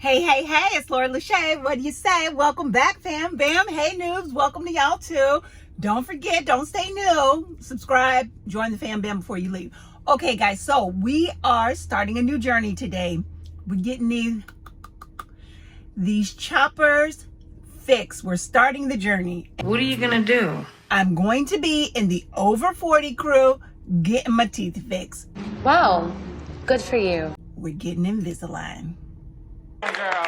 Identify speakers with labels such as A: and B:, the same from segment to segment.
A: Hey, it's Lori Lachey. What do you say? Welcome back, fam, bam. Hey, noobs, welcome to y'all too. Don't forget, don't stay new. Subscribe, join the fam, bam before you leave. Okay, guys, so we are starting a new journey today. We're getting these choppers fixed. We're starting the journey.
B: What are you gonna do?
A: I'm going to be in the over 40 crew getting my teeth fixed.
C: Wow, good for you.
A: We're getting Invisalign.
D: Girl.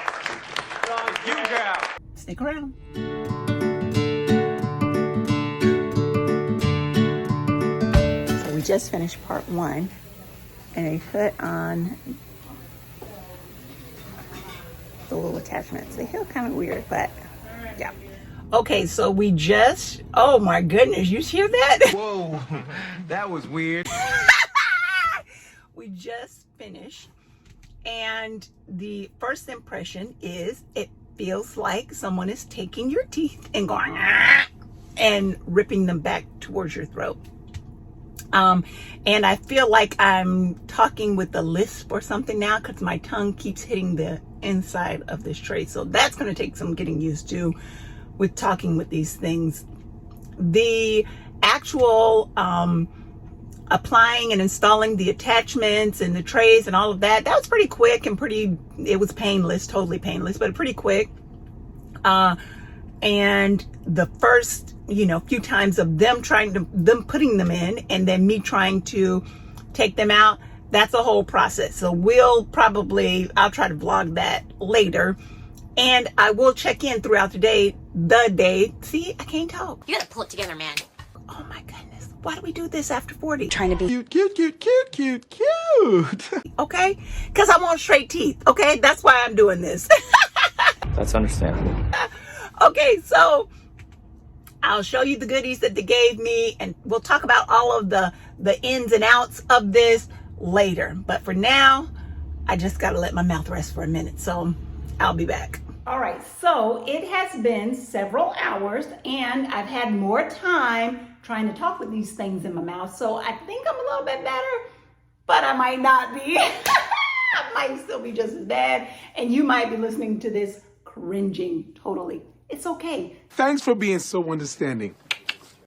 D: You girl.
A: Stick around. So we just finished part one, and I put on the little attachments. They feel kind of weird, but yeah. Okay, so we just, oh my goodness, you hear that?
D: Whoa, that was weird.
A: We just finished. And the first impression is it feels like someone is taking your teeth and going and ripping them back towards your throat. And I feel like I'm talking with a lisp or something now because my tongue keeps hitting the inside of this tray. So that's going to take some getting used to with talking with these things. The actual applying and installing the attachments and the trays and all of that was pretty quick and it was painless, totally painless, but pretty quick. And the first, few times of them putting them in and then me trying to take them out, that's a whole process. So I'll try to vlog that later. And I will check in throughout the day. See, I can't talk.
C: You gotta pull it together, man.
A: Oh my goodness. Why do we do this after 40?
C: Trying to be
D: Cute.
A: Okay? Because I want straight teeth. Okay? That's why I'm doing this.
E: That's understandable.
A: Okay, so I'll show you the goodies that they gave me, and we'll talk about all of the ins and outs of this later. But for now, I just got to let my mouth rest for a minute. So I'll be back. All right, so it has been several hours, and I've had more time trying to talk with these things in my mouth. So I think I'm a little bit better, but I might not be. I might still be just as bad, and you might be listening to this cringing totally. It's okay.
D: Thanks for being so understanding.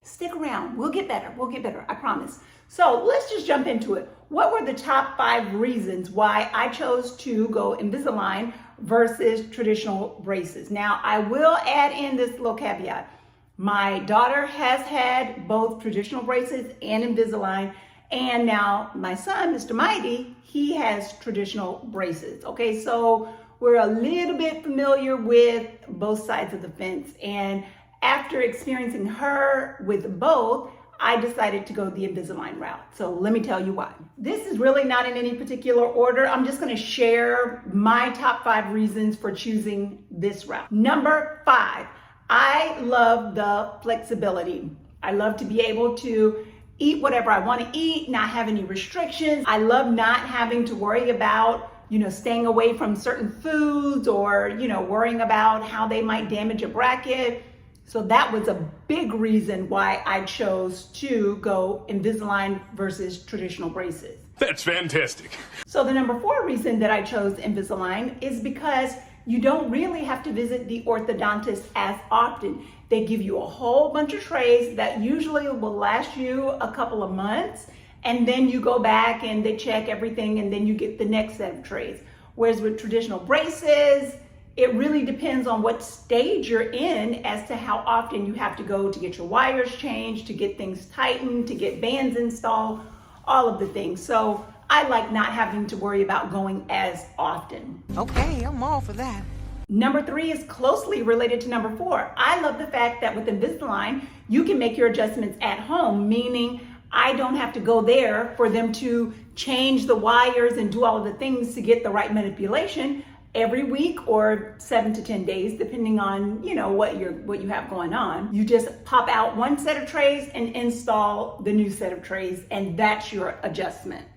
A: Stick around. We'll get better. I promise. So let's just jump into it. What were the top 5 reasons why I chose to go Invisalign versus traditional braces? Now, I will add in this little caveat. My daughter has had both traditional braces and Invisalign, and now my son, Mr. Mighty, he has traditional braces. Okay, so we're a little bit familiar with both sides of the fence, and after experiencing her with both, I decided to go the Invisalign route. So let me tell you why. This is really not in any particular order. I'm just going to share my top 5 reasons for choosing this route. Number 5, I love the flexibility. I love to be able to eat whatever I want to eat, not have any restrictions. I love not having to worry about, staying away from certain foods or, worrying about how they might damage a bracket. So that was a big reason why I chose to go Invisalign versus traditional braces.
F: That's fantastic.
A: So the number 4 reason that I chose Invisalign is because you don't really have to visit the orthodontist as often. They give you a whole bunch of trays that usually will last you a couple of months, and then you go back and they check everything and then you get the next set of trays. Whereas with traditional braces, it really depends on what stage you're in as to how often you have to go to get your wires changed, to get things tightened, to get bands installed, all of the things. So I like not having to worry about going as often.
B: Okay, I'm all for that.
A: Number 3 is closely related to number 4. I love the fact that with Invisalign, you can make your adjustments at home, meaning I don't have to go there for them to change the wires and do all of the things to get the right manipulation every week or 7 to 10 days, depending on, what you have going on. You just pop out one set of trays and install the new set of trays, and that's your adjustment.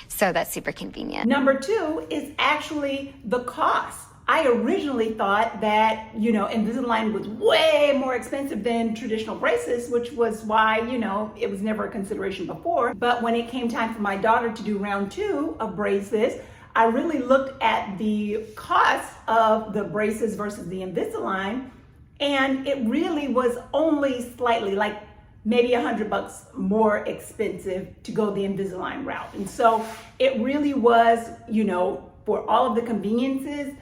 C: So that's super convenient.
A: Number 2 is actually the cost. I originally thought that, Invisalign was way more expensive than traditional braces, which was why, it was never a consideration before. But when it came time for my daughter to do round 2 of braces, I really looked at the cost of the braces versus the Invisalign, and it really was only slightly, like maybe $100 more expensive to go the Invisalign route. And so it really was, for all of the conveniences,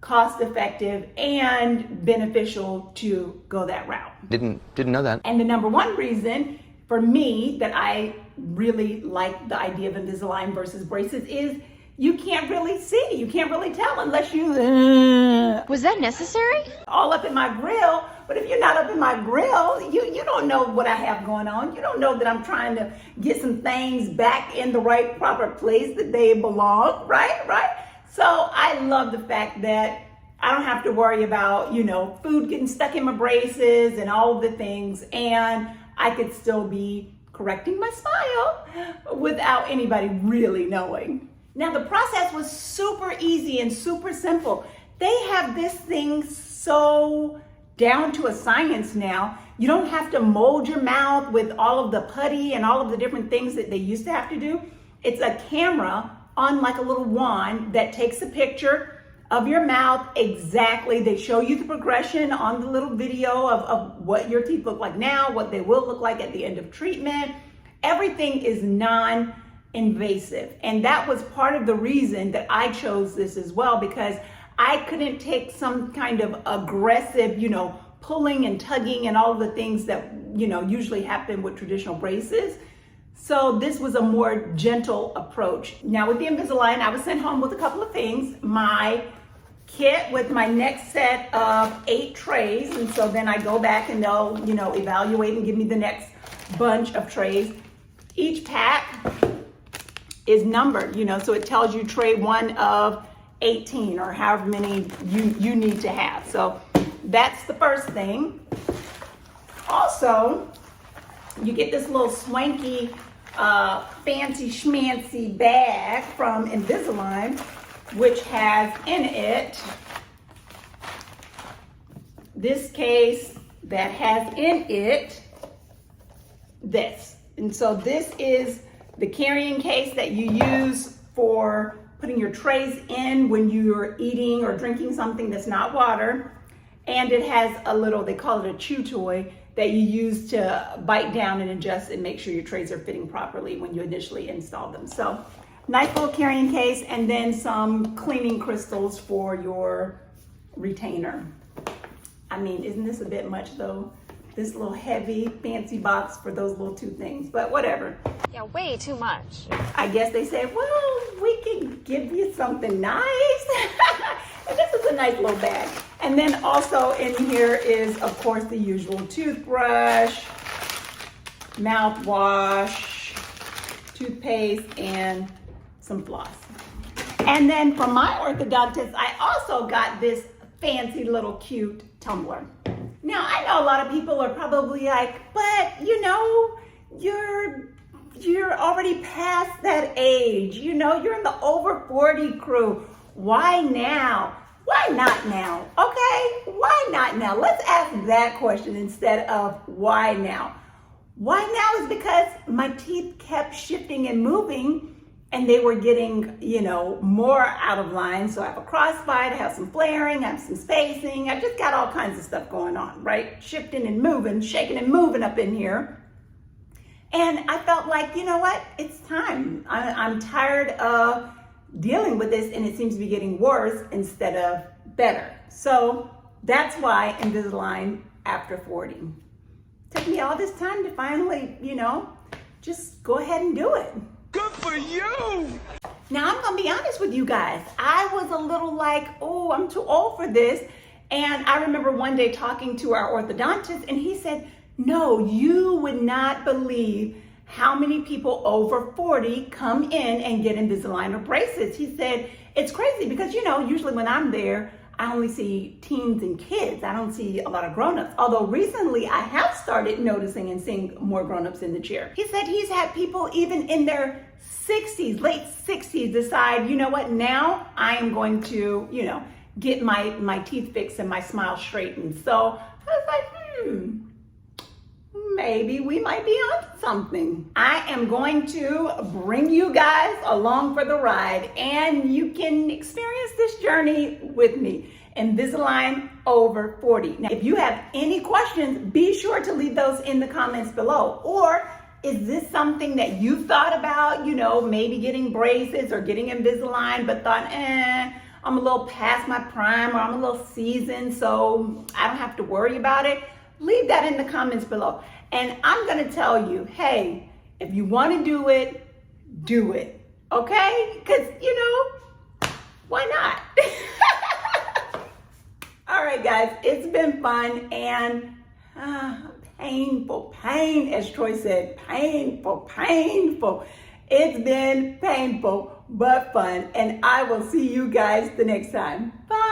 A: cost effective and beneficial to go that route.
E: Didn't know that.
A: And the number one reason for me that I really like the idea of Invisalign versus braces is you can't really see, you can't really tell unless you
C: Was that necessary?
A: all up in my grill. But if you're not up in my grill, you don't know what I have going on. You don't know that I'm trying to get some things back in the right proper place that they belong, right? So I love the fact that I don't have to worry about, food getting stuck in my braces and all of the things, and I could still be correcting my smile without anybody really knowing. Now the process was super easy and super simple. They have this thing so down to a science now. You don't have to mold your mouth with all of the putty and all of the different things that they used to have to do. It's a camera on like a little wand that takes a picture of your mouth exactly. They show you the progression on the little video of what your teeth look like now, what they will look like at the end of treatment. Everything is non-invasive. And that was part of the reason that I chose this as well, because I couldn't take some kind of aggressive, pulling and tugging and all of the things that, usually happen with traditional braces. So this was a more gentle approach. Now with the Invisalign, I was sent home with a couple of things. My kit with my next set of 8 trays. And so then I go back and they'll, evaluate and give me the next bunch of trays. Each pack is numbered, so it tells you tray 1 of 18 or however many you need to have. So that's the first thing. Also, you get this little swanky, fancy schmancy bag from Invisalign, which has in it this case that has in it this. And so this is the carrying case that you use for putting your trays in when you're eating or drinking something that's not water. And it has a little, they call it a chew toy, that you use to bite down and adjust and make sure your trays are fitting properly when you initially install them. So nice little carrying case, and then some cleaning crystals for your retainer. I mean, isn't this a bit much though? This little heavy fancy box for those little 2 things, but whatever.
C: Yeah, way too much.
A: I guess they said, well, we can give you something nice. And this is a nice little bag. And then also in here is, of course, the usual toothbrush, mouthwash, toothpaste, and some floss. And then from my orthodontist, I also got this fancy little cute tumbler. Now, I know a lot of people are probably like, but you're already past that age. You're in the over 40 crew. Why now? Why not now? Okay, why not now? Let's ask that question instead of why now. Why now is because my teeth kept shifting and moving, and they were getting, more out of line. So I have a crossbite, I have some flaring, I have some spacing. I just got all kinds of stuff going on, right? Shifting and moving, shaking and moving up in here. And I felt like, you know what? It's time. I'm tired of dealing with this, and it seems to be getting worse instead of better. So that's why Invisalign after 40. Took me all this time to finally, just go ahead and do it.
D: Good for you!
A: Now, I'm gonna be honest with you guys. I was a little like, oh, I'm too old for this. And I remember one day talking to our orthodontist, and he said, no, you would not believe how many people over 40 come in and get Invisalign or braces. He said, it's crazy because, usually when I'm there, I only see teens and kids. I don't see a lot of grown-ups. Although recently I have started noticing and seeing more grown-ups in the chair. He said he's had people even in their 60s, late 60s decide, you know what, now I am going to, get my teeth fixed and my smile straightened. So I was like, maybe we might be on something. I am going to bring you guys along for the ride, and you can experience this journey with me. Invisalign over 40. Now, if you have any questions, be sure to leave those in the comments below. Or is this something that you thought about, maybe getting braces or getting Invisalign, but thought, I'm a little past my prime, or I'm a little seasoned, so I don't have to worry about it? Leave that in the comments below. And I'm gonna tell you, hey, if you wanna do it, okay? Because, why not? All right, guys, it's been fun and painful, as Troy said, painful. It's been painful, but fun. And I will see you guys the next time. Bye.